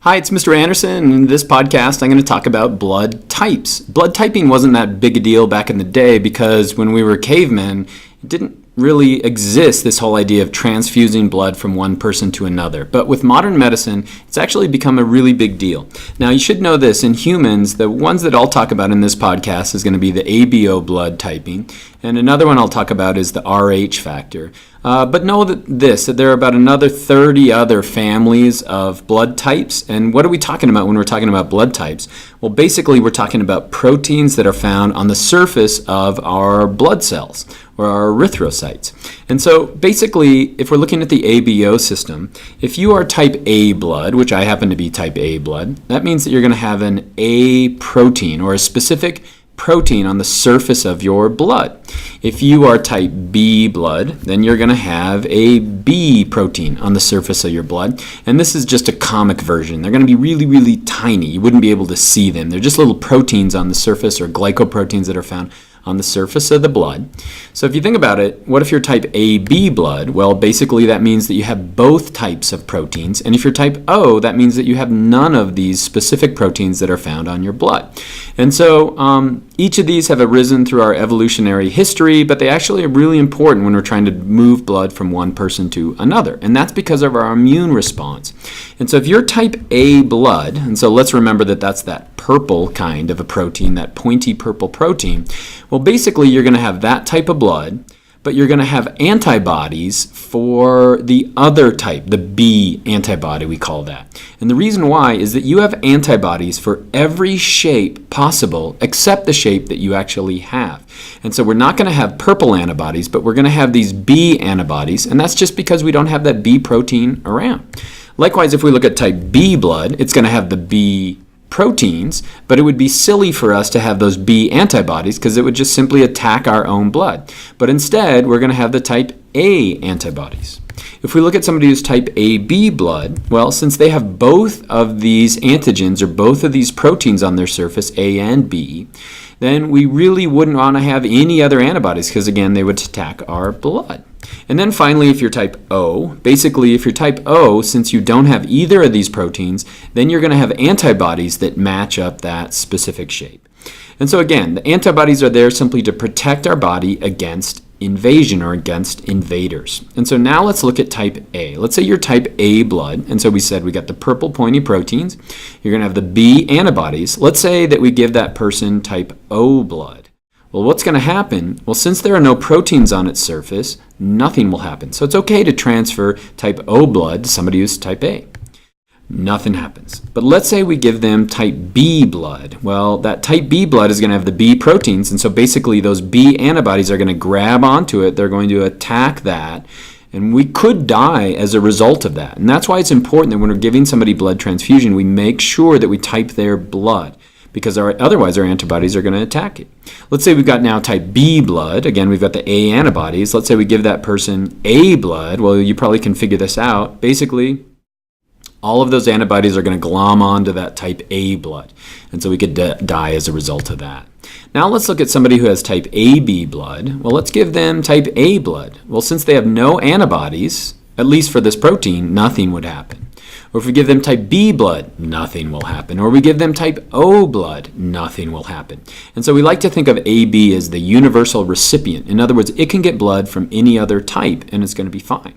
Hi, it's Mr. Anderson, and in this podcast I'm going to talk about blood types. Blood typing wasn't that big a deal back in the day because when we were cavemen, it didn't really exist, this whole idea of transfusing blood from one person to another. But with modern medicine, it's actually become a really big deal. Now, you should know this, in humans, the ones that I'll talk about in this podcast is going to be the ABO blood typing, and another one I'll talk about is the Rh factor. But know that there are about another 30 other families of blood types. And what are we talking about when we're talking about blood types? Well, basically, we're talking about proteins that are found on the surface of our blood cells, or our erythrocytes. And so basically, if we're looking at the ABO system, if you are type A blood, which I happen to be type A blood, that means that you're going to have an A protein, or a specific protein on the surface of your blood. If you are type B blood, then you're going to have a B protein on the surface of your blood. And this is just a comic version. They're going to be really, really tiny. You wouldn't be able to see them. They're just little proteins on the surface, or glycoproteins that are found on the surface of the blood. So if you think about it, what if you're type AB blood? Well, basically that means that you have both types of proteins. And if you're type O, that means that you have none of these specific proteins that are found on your blood. And so each of these have arisen through our evolutionary history, but they actually are really important when we're trying to move blood from one person to another. And that's because of our immune response. And so if you're type A blood, and so let's remember that that's that purple kind of a protein, that pointy purple protein. Well, basically you're going to have that type of blood, but you're going to have antibodies for the other type, the B antibody, we call that. And the reason why is that you have antibodies for every shape possible except the shape that you actually have. And so we're not going to have purple antibodies, but we're going to have these B antibodies, and that's just because we don't have that B protein around. Likewise, if we look at type B blood, it's going to have the B proteins, but it would be silly for us to have those B antibodies because it would just simply attack our own blood. But instead, we're going to have the type A antibodies. If we look at somebody who's type AB blood, well, since they have both of these antigens or both of these proteins on their surface, A and B, then we really wouldn't want to have any other antibodies because, again, they would attack our blood. And then finally, if you're type O, basically if you're type O, since you don't have either of these proteins, then you're going to have antibodies that match up that specific shape. And so again, the antibodies are there simply to protect our body against invasion or against invaders. And so now let's look at type A. Let's say you're type A blood, and so we said we got the purple pointy proteins. You're going to have the B antibodies. Let's say that we give that person type O blood. Well, what's going to happen? Well, since there are no proteins on its surface, nothing will happen. So it's okay to transfer type O blood to somebody who's type A. Nothing happens. But let's say we give them type B blood. Well, that type B blood is going to have the B proteins, and so basically those B antibodies are going to grab onto it. They're going to attack that, and we could die as a result of that. And that's why it's important that when we're giving somebody blood transfusion, we make sure that we type their blood, because otherwise our antibodies are going to attack it. Let's say we've got now type B blood. Again, we've got the A antibodies. Let's say we give that person A blood. Well, you probably can figure this out. Basically, all of those antibodies are going to glom onto that type A blood. And so we could die as a result of that. Now let's look at somebody who has type AB blood. Well, let's give them type A blood. Well, since they have no antibodies, at least for this protein, nothing would happen. Or if we give them type B blood, nothing will happen. Or we give them type O blood, nothing will happen. And so we like to think of AB as the universal recipient. In other words, it can get blood from any other type and it's going to be fine.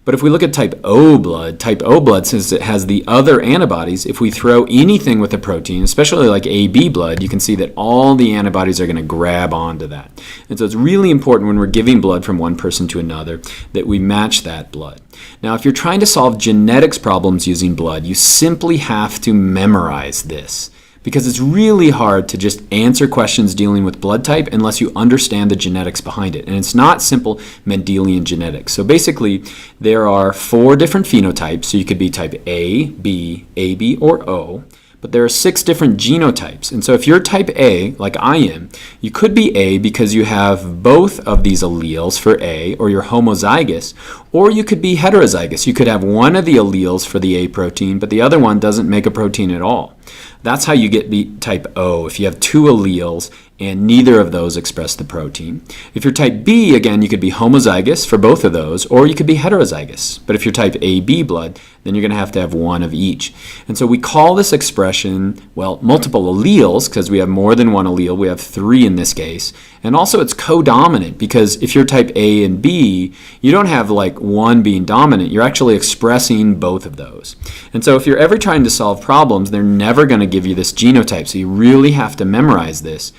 But if we look at type O blood, since it has the other antibodies, if we throw anything with a protein, especially like AB blood, you can see that all the antibodies are going to grab onto that. And so it's really important when we're giving blood from one person to another that we match that blood. Now, if you're trying to solve genetics problems using blood, you simply have to memorize this, because it's really hard to just answer questions dealing with blood type unless you understand the genetics behind it. And it's not simple Mendelian genetics. So basically, there are 4 different phenotypes. So you could be type A, B, AB, or O. But there are 6 different genotypes. And so if you're type A, like I am, you could be A because you have both of these alleles for A, or you're homozygous, or you could be heterozygous. You could have one of the alleles for the A protein, but the other one doesn't make a protein at all. That's how you get type O, if you have two alleles and neither of those express the protein. If you're type B, again, you could be homozygous for both of those, or you could be heterozygous. But if you're type AB blood, then you're going to have one of each. And so we call this expression, well, multiple alleles, because we have more than one allele. We have three in this case. And also it's codominant, because if you're type A and B, you don't have like one being dominant. You're actually expressing both of those. And so if you're ever trying to solve problems, they're never going to give you this genotype. So you really have to memorize this.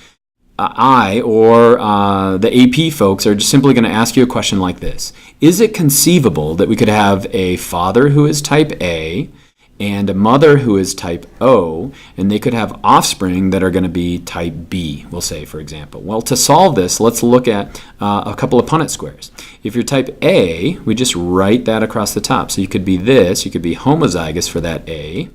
I or the AP folks are just simply going to ask you a question like this. Is it conceivable that we could have a father who is type A and a mother who is type O, and they could have offspring that are going to be type B, we'll say, for example? Well, to solve this, let's look at a couple of Punnett squares. If you're type A, we just write that across the top. So you could be this. You could be homozygous for that A.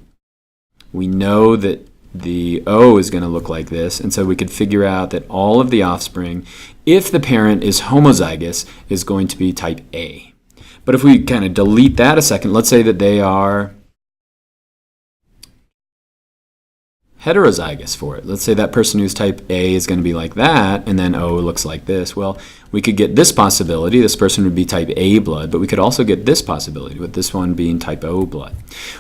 We know that the O is going to look like this, and so we could figure out that all of the offspring, if the parent is homozygous, is going to be type A. But if we kind of delete that a second, let's say that they are heterozygous for it. Let's say that person who's type A is going to be like that, and then O looks like this. Well, we could get this possibility. This person would be type A blood, but we could also get this possibility with this one being type O blood.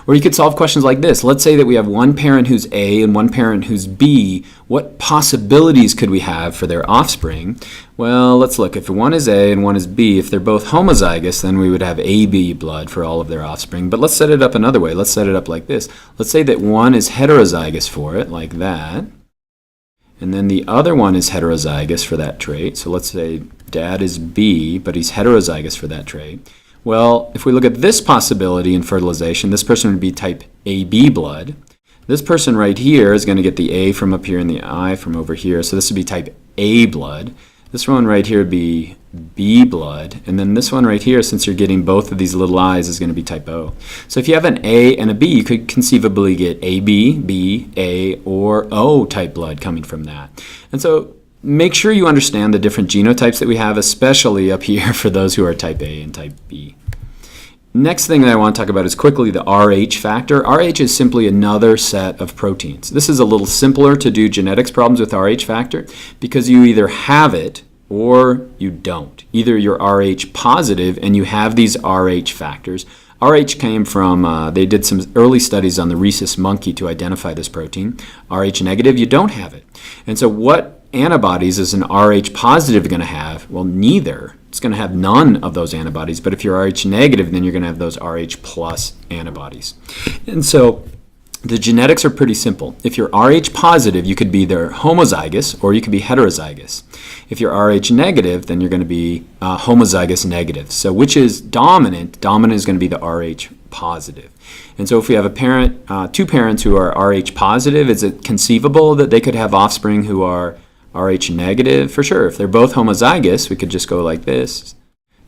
Or you could solve questions like this. Let's say that we have one parent who's A and one parent who's B. What possibilities could we have for their offspring? Well, let's look. If one is A and one is B, if they're both homozygous, then we would have AB blood for all of their offspring. But let's set it up another way. Let's set it up like this. Let's say that one is heterozygous for it, like that. And then the other one is heterozygous for that trait. So let's say dad is B, but he's heterozygous for that trait. Well, if we look at this possibility in fertilization, this person would be type AB blood. This person right here is going to get the A from up here and the I from over here. So this would be type A blood. This one right here would be B blood. And then this one right here, since you're getting both of these little I's, is going to be type O. So if you have an A and a B, you could conceivably get AB, B, A, or O type blood coming from that. And so make sure you understand the different genotypes that we have, especially up here for those who are type A and type B. Next thing that I want to talk about is quickly the RH factor. RH is simply another set of proteins. This is a little simpler to do genetics problems with RH factor because you either have it or you don't. Either you're RH positive and you have these RH factors. RH came from, they did some early studies on the rhesus monkey to identify this protein. RH negative, you don't have it. And so what antibodies is an RH positive going to have? Well, neither. It's going to have none of those antibodies. But if you're RH negative, then you're going to have those RH plus antibodies. And so the genetics are pretty simple. If you're Rh positive, you could be either homozygous or you could be heterozygous. If you're Rh negative, then you're going to be homozygous negative. So which is dominant? Dominant is going to be the Rh positive. And so if we have a parent, two parents who are Rh positive, is it conceivable that they could have offspring who are Rh negative? For sure. If they're both homozygous, we could just go like this.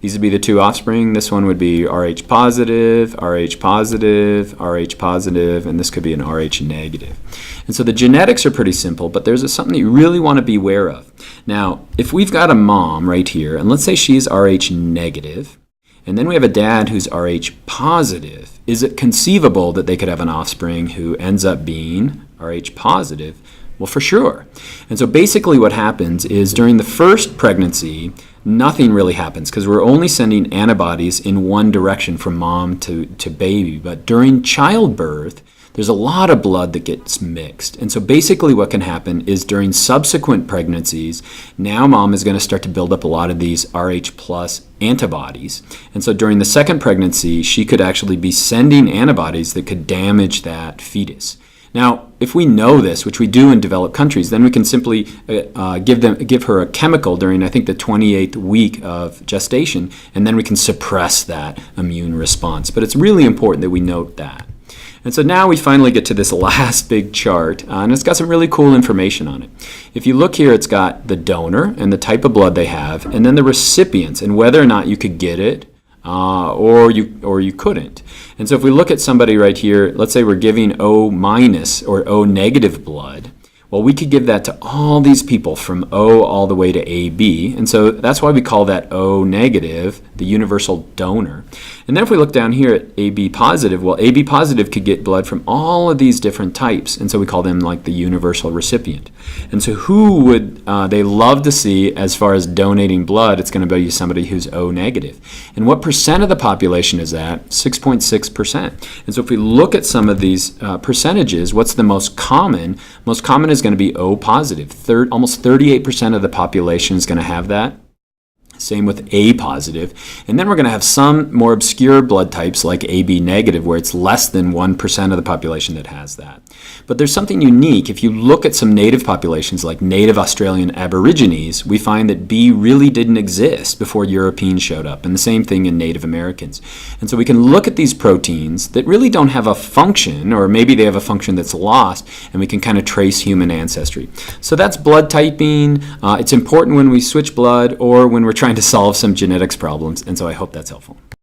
These would be the two offspring. This one would be Rh positive, Rh positive, Rh positive, and this could be an Rh negative. And so the genetics are pretty simple, but there's something that you really want to be aware of. Now, if we've got a mom right here, and let's say she's Rh negative, and then we have a dad who's Rh positive, is it conceivable that they could have an offspring who ends up being Rh positive? Well, for sure. And so basically what happens is during the first pregnancy, nothing really happens because we're only sending antibodies in one direction from mom to baby. But during childbirth, there's a lot of blood that gets mixed. And so basically what can happen is during subsequent pregnancies, now mom is going to start to build up a lot of these Rh plus antibodies. And so during the second pregnancy, she could actually be sending antibodies that could damage that fetus. Now, if we know this, which we do in developed countries, then we can simply give her a chemical during, I think, the 28th week of gestation, and then we can suppress that immune response. But it's really important that we note that. And so now we finally get to this last big chart, and it's got some really cool information on it. If you look here, it's got the donor and the type of blood they have, and then the recipients and whether or not you could get it, or you couldn't. And so if we look at somebody right here, let's say we're giving O minus or O negative blood. Well, we could give that to all these people from O all the way to AB, and so that's why we call that O negative the universal donor. And then if we look down here at AB positive, well, AB positive could get blood from all of these different types, and so we call them like the universal recipient. And so who would they love to see as far as donating blood? It's going to be somebody who's O negative. And what percent of the population is that? 6.6%. And so if we look at some of these percentages, what's the most common? Most common is going to be O positive. Almost 38% of the population is going to have that. Same with A positive. And then we're going to have some more obscure blood types like AB negative, where it's less than 1% of the population that has that. But there's something unique. If you look at some native populations like native Australian Aborigines, we find that B really didn't exist before Europeans showed up, and the same thing in Native Americans. And so we can look at these proteins that really don't have a function, or maybe they have a function that's lost, and we can kind of trace human ancestry. So that's blood typing. It's important when we switch blood or when we're trying to solve some genetics problems, and so I hope that's helpful.